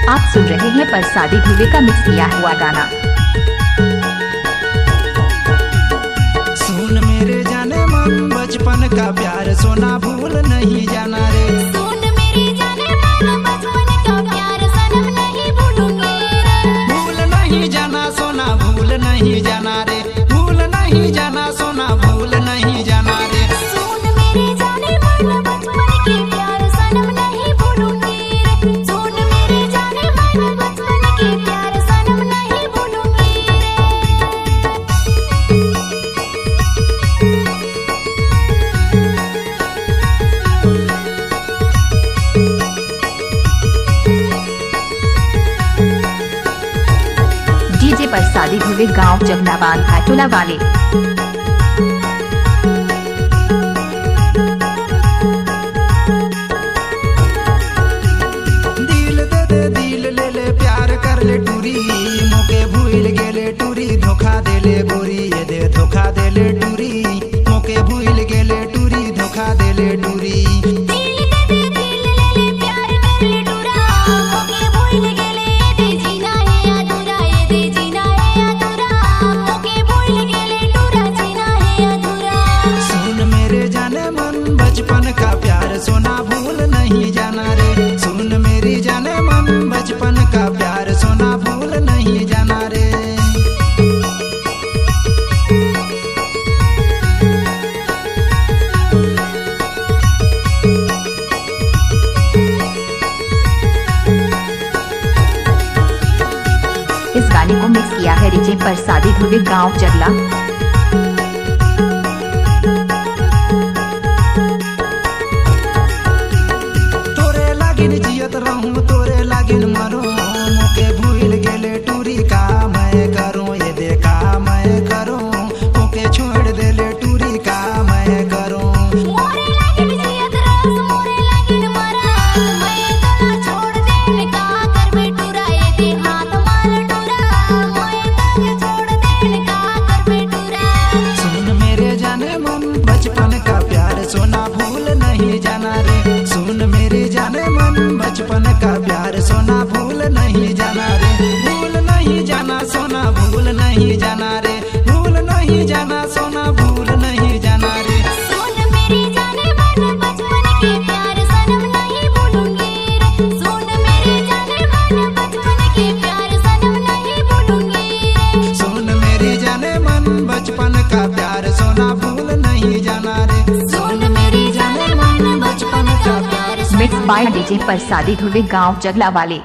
आप सुन रहे हैं परसादी धुवे का मिक्स किया हुआ गाना। सुन मेरे जाने मन बचपन का प्यार सोना भूल नहीं जाना रे। सुन मेरे जाने मन बचपन का प्यार सनम नहीं भूलूंगी रे। भूल नहीं जाना सोना भूल नहीं जाना रे। भूल नहीं जाना सोना भूल नहीं जाना रे। सुन मेरे जाने मन बचपन के प्यार सनम नहीं भूलूंगी रे। सुन मेरे जाने मन बचपन के प्यार सनम नहीं भूलूंगी डीजे परसादी धुवे गांव जगनाबाद भाटोला वाले। दिल दे दे दिल ले ले प्यार कर ले टूरी मोके भूल गेले टूरी धोखा दे ले गोरी ये दे धोखा दे ले टूरी मोके भूल गेले टूरी धोखा दे ले टूरी। बचपन का प्यार सोना भूल नहीं जाना रे। सुन मेरी जाने मन बचपन का प्यार सोना भूल नहीं जाना रे। इस गाने को मिक्स किया है डीजे परसादी धुवे गांव जगला। जियत रहूं तोरे लागिन मरो मोके भूल गेले टूरी का मैं करूं ये देखा मैं करूं मोके छोड़ देले टूरी का मैं करूं। मोरे लागिन जियत रस मोरे लागिन मरा मैं तोला छोड़ देने का कर बेटूरा ये दे हाथ मार टूरा मैं तोला छोड़ देने का कर बेटूरा। सुन मेरे जाने मन बचपन का प्यार सोना भूल नहीं जाना रे। सुन मेरे जाने मन बचपन का प्यार सोना भूल नहीं जाना रे। भूल नहीं जाना सोना भूल नहीं जाना रे। भूल नहीं जाना सोना भूल नहीं जाना रे। सुन मेरे जाने मन बचपन के प्यार सनम नहीं भूलूंगी रे। सुन मेरे जाने मन बचपन के प्यार सनम नहीं भूलूंगी रे। सुन मेरी जाने मन बचपन का प्यार सोना भूल नहीं जाना रे। सुन मेरे जाने मन बचपन का प्यार मिक्स बाय डीजे परसादी धुवे गांव जगला वाले।